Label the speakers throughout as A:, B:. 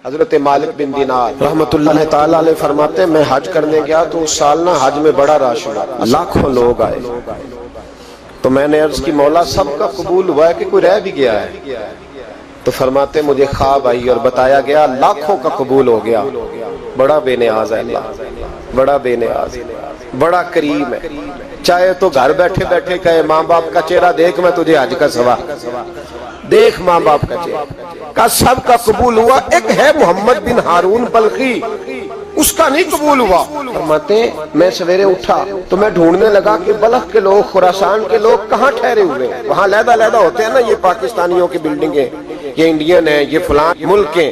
A: حضرت مالک بن دینار رحمت اللہ تعالیٰ علیہ فرماتے ہیں میں حج کرنے گیا تو اس سال نہ حج میں بڑا رش ہوا، لاکھوں لوگ آئے تو میں نے عرض کی مولا سب کا قبول ہوا ہے کہ کوئی رہ بھی گیا ہے؟ تو فرماتے مجھے خواب آئی اور بتایا گیا لاکھوں کا قبول ہو گیا۔ بڑا بے نیاز ہے اللہ، بڑا بے نیاز، بڑا کریم ہے۔ چاہے تو گھر بیٹھے بیٹھے کہے ماں باپ کا چہرہ دیکھ میں تجھے حج کا ثواب دیکھ، ماں باپ کا چہرہ کا سب کا قبول ہوا، ایک ہے محمد بن ہارون بلخی اس کا نہیں قبول ہوا۔ فرماتے ہیں میں سویرے اٹھا تو میں ڈھونڈنے لگا کہ بلخ کے لوگ، خراسان کے لوگ کہاں ٹھہرے ہوئے ہیں، وہاں علیحدہ علیحدہ ہوتے ہیں نا، یہ پاکستانیوں کی بلڈنگیں، یہ انڈین ہیں، یہ فلان ملک ہیں۔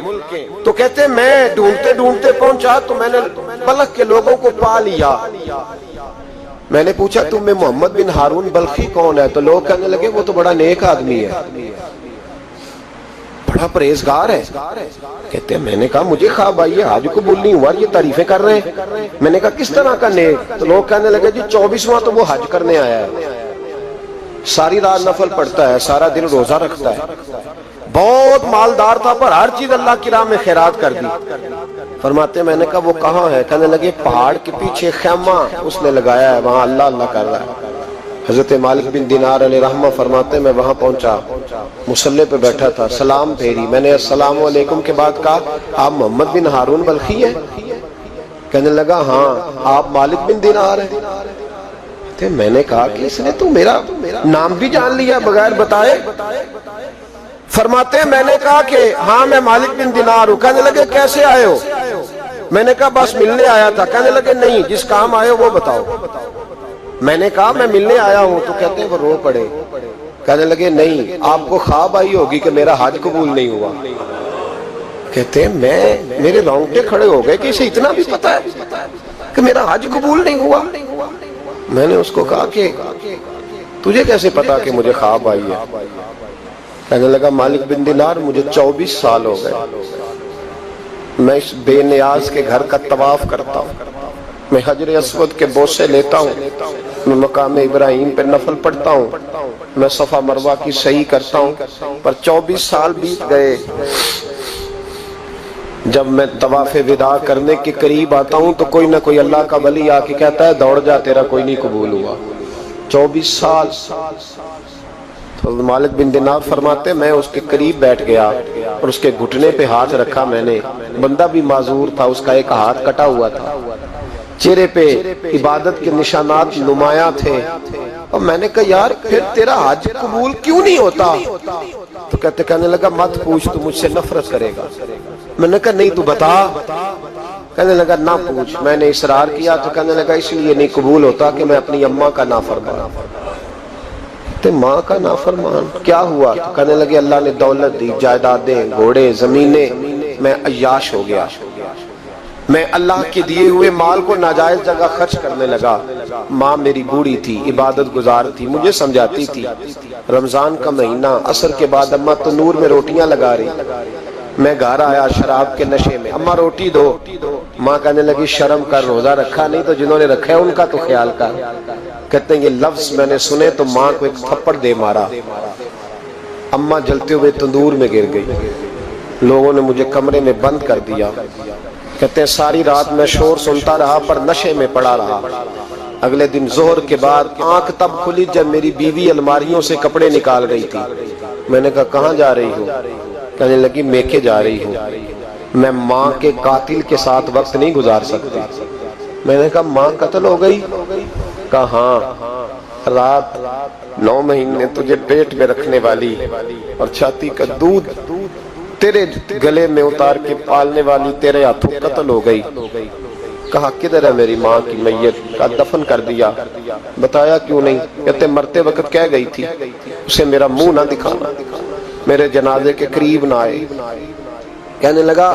A: تو کہتے ہیں میں ڈھونڈتے ڈھونڈتے پہنچا تو میں نے بلخ کے لوگوں کو پا لیا۔ میں نے پوچھا تم میں محمد بن ہارون بلخی کون ہے؟ تو لوگ کہنے لگے وہ تو بڑا نیک آدمی ہے، بڑا پرہیزگار ہے۔ کہتے ہیں میں نے کہا مجھے خواب آئی ہے، حج قبول نہیں ہوا، یہ تعریفیں کر رہے ہیں۔ میں نے کہا کس طرح کا نیک؟ تو لوگ کہنے لگے جی 24واں تو وہ حج کرنے آیا ہے، ساری رات نفل پڑھتا ہے، سارا دن روزہ رکھتا ہے، بہت مالدار تھا پر ہر چیز اللہ کی راہ میں خیرات کر دی۔ فرماتے میں نے کہا وہ کہاں ہے؟ کہنے لگے پہاڑ کے پیچھے خیمہ اس نے لگایا ہے، وہاں اللہ اللہ کر رہا ہے۔ حضرت مالک بن دینار علیہ رحمہ فرماتے میں وہاں پہنچا، مصلی پہ بیٹھا تھا، سلام پھیری، میں نے السلام علیکم کے بعد کہا آپ محمد بن ہارون بلخی ہیں؟ کہنے لگا ہاں۔ آپ مالک بن دینار ہیں؟ میں نے کہا کہ اس نے تو میرا نام بھی جان لیا بغیر بتائے۔ فرماتے ہیں میں نے کہا کہ ہاں میں مالک بن دینار ہوں۔ کہنے لگے کیسے آئے ہو؟ میں نے کہا بس ملنے آیا تھا۔ کہنے لگے نہیں جس کام آئے ہو وہ بتاؤ۔ میں نے کہا میں ملنے آیا ہوں۔ تو کہتے ہیں وہ رو پڑے، کہنے لگے نہیں آپ کو خواب آئی ہوگی کہ میرا حج قبول نہیں ہوا۔ کہتے ہیں میرے رونگٹے کھڑے ہو گئے کہ اسے اتنا بھی پتا ہے کہ میرا حج قبول نہیں ہوا۔ میں نے اس کو کہا کہ تجھے کیسے پتا کہ مجھے خواب آئی ہے؟ کہنے لگا مالک بن دینار مجھے 24 سال ہو گئے، میں اس بے نیاز کے گھر کا طواف کرتا ہوں، میں حجر اسود کے بوسے لیتا ہوں، میں مقام ابراہیم پہ نفل پڑھتا ہوں، میں صفا مروہ کی سعی کرتا ہوں، پر 24 سال بیت گئے۔ جب میں طواف وداع کرنے کے قریب آتا ہوں تو کوئی نہ کوئی اللہ کا ولی آ کے کہتا ہے دوڑ جا تیرا کوئی نہیں قبول ہوا۔ 24 سال۔ مالک بن دینار فرماتے میں اس کے قریب بیٹھ گیا اور اس کے گھٹنے پہ ہاتھ رکھا، میں نے، بندہ بھی معذور تھا، اس کا ایک ہاتھ کٹا ہوا تھا، چہرے پہ عبادت کے نشانات نمایاں تھے، اور میں نے کہا یار پھر تیرا حج قبول کیوں نہیں ہوتا؟ تو کہنے لگا مت پوچھ تو مجھ سے نفرت کرے گا۔ میں نے کہا نہیں تو بتا۔ کہنے لگا نہ پوچھ۔ میں نے اصرار کیا تو کہنے لگا اس لیے نہیں قبول ہوتا کہ میں اپنی اماں کا نافرمان، ماں کا نافرمان کیا ہوا؟ تو کہنے لگے اللہ نے دولت دی، جائیدادیں، گھوڑے، زمینیں، میں عیاش ہو گیا، میں اللہ کے دیے ہوئے مال کو ناجائز جگہ خرچ کرنے لگا۔ ماں میری بوڑھی تھی، عبادت گزار تھی، مجھے سمجھاتی تھی، رمضان کا مہینہ، عصر کے بعد اماں تنور میں روٹیاں لگا رہی، میں گھر آیا شراب کے نشے میں، اماں روٹی دو، ماں کہنے لگی شرم کر، روزہ رکھا نہیں تو جنہوں نے رکھا ہے ان کا تو خیال کر۔ کہتے ہیں یہ لفظ میں نے سنے تو ماں کو ایک تھپڑ دے مارا، اماں جلتے ہوئے تندور میں گر گئی، لوگوں نے مجھے کمرے میں بند کر دیا۔ کہتے ہیں ساری رات میں شور سنتا رہا پر نشے میں پڑا رہا۔ اگلے دن ظہر کے بعد آنکھ تب کھلی جب میری بیوی الماریوں سے کپڑے نکال رہی تھی۔ میں نے کہا کہاں جا رہی ہوں؟ کہنے لگی میکے جا رہی ہوں، میں ماں کے قاتل کے ساتھ وقت نہیں گزار سکتی۔ میں نے کہا ماں قتل ہو گئی؟ کہا ہاں، رات 9 مہینے تجھے پیٹ میں رکھنے والی اور چھاتی کا دودھ تیرے گلے میں اتار کے پالنے والی تیرے ہاتھوں قتل ہو گئی۔ کہا کدھر ہے میری ماں کی میت؟ کہا دفن کر دیا۔ بتایا کیوں نہیں؟ کہتے مرتے وقت کہہ گئی تھی اسے میرا منہ نہ دکھانا، میرے جنازے کے قریب نہ آئے۔ کہنے لگا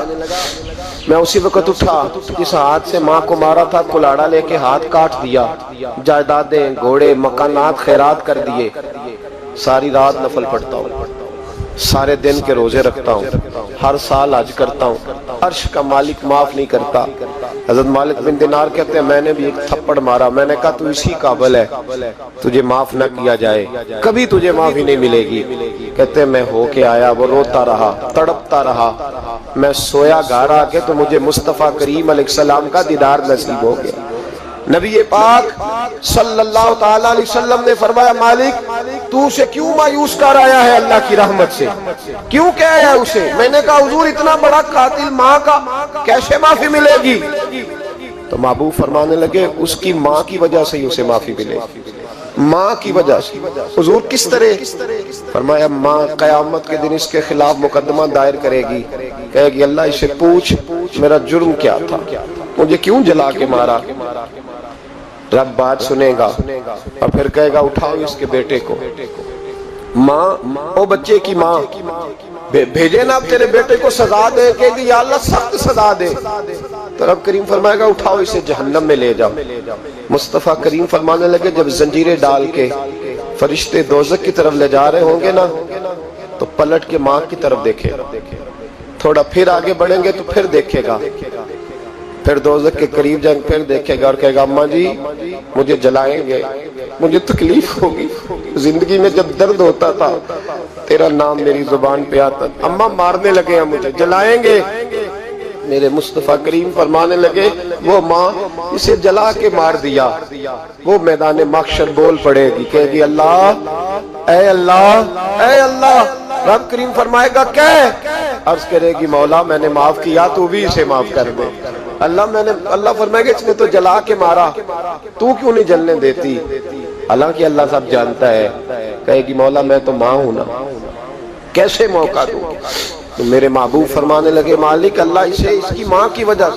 A: میں اسی وقت اٹھا، جس ہاتھ سے ماں کو مارا تھا کلاڑا لے کے ہاتھ کاٹ دیا، جائیدادیں، گھوڑے، مکانات خیرات کر دیے، ساری رات نفل پڑھتا ہوں، سارے دن کے روزے رکھتا ہوں، ہر سال حج کرتا ہوں، عرش کا مالک معاف نہیں کرتا۔ حضرت مالک بن دینار کہتے ہیں میں نے بھی ایک تھپڑ مارا، میں نے کہا تو اسی قابل ہے تجھے معاف نہ کیا جائے، کبھی تجھے معافی نہیں ملے گی۔ کہتے ہیں میں ہو کے آیا، وہ روتا رہا، تڑپتا رہا، میں سویا گھر آ کے تو مجھے مصطفیٰ کریم علیہ السلام کا دیدار نصیب ہو گیا۔ نبی پاک صلی اللہ تعالی علیہ وسلم نے فرمایا مالک تو اسے کیوں مایوس کر آیا ہے اللہ کی رحمت سے، کیوں کہہ آیا ہے اسے؟ میں نے کہا حضور اتنا بڑا قاتل ماں کا کیسے معافی ملے گی؟ تو محبوب فرمانے لگے اس کی ماں کی وجہ سے ہی اسے معافی ملے گی، ماں کی وجہ سے۔ حضور کس طرح؟ فرمایا ماں قیامت کے دن اس کے خلاف مقدمہ دائر کرے گی، کہے گی اللہ اسے پوچھ میرا جرم کیا تھا، مجھے کیوں جلا کے مارا؟ رب بات سنے گا اور پھر کہے گا اٹھاؤ اس کے بیٹے کو۔ ماں او بچے کی ماں بھیجے نا اب تیرے بیٹے کو سزا دے، کہ یا اللہ سخت سزا دے، تو رب کریم فرمائے گا اٹھاؤ اسے جہنم میں لے جاؤ۔ مصطفیٰ کریم فرمانے لگے جب زنجیریں ڈال کے فرشتے دوزخ کی طرف لے جا رہے ہوں گے نا تو پلٹ کے ماں کی طرف دیکھے گا، تھوڑا پھر آگے بڑھیں گے تو پھر دیکھے گا، پھر دوزخ کے قریب جائیں پھر دیکھے گا اور کہے گا اماں جی مجھے جلائیں گے، مجھے تکلیف ہوگی، زندگی میں جب درد ہوتا تھا تیرا نام میری زبان پہ آتا، اماں مارنے لگے ہیں مجھے، جلائیں گے۔ میرے مصطفیٰ کریم فرمانے لگے وہ ماں اسے جلا کے مار دیا، وہ میدان محشر بول پڑے گی، کہے گی اللہ اے اللہ اے اللہ۔ رب کریم فرمائے گا کہ عرض کرے گی مولا میں نے معاف کیا تو بھی اسے معاف کر دے۔ اللہ فرمائے گا اس نے تو جلا کے مارا، تو کیوں نہیں جلنے دیتی؟ حالانکہ اللہ سب جانتا ہے، کہے گی مولا میں تو ماں ہوں نا، کیسے موقع دوں؟ تو میرے محبوب فرمانے لگے مالک اللہ اسے اس کی ماں کی وجہ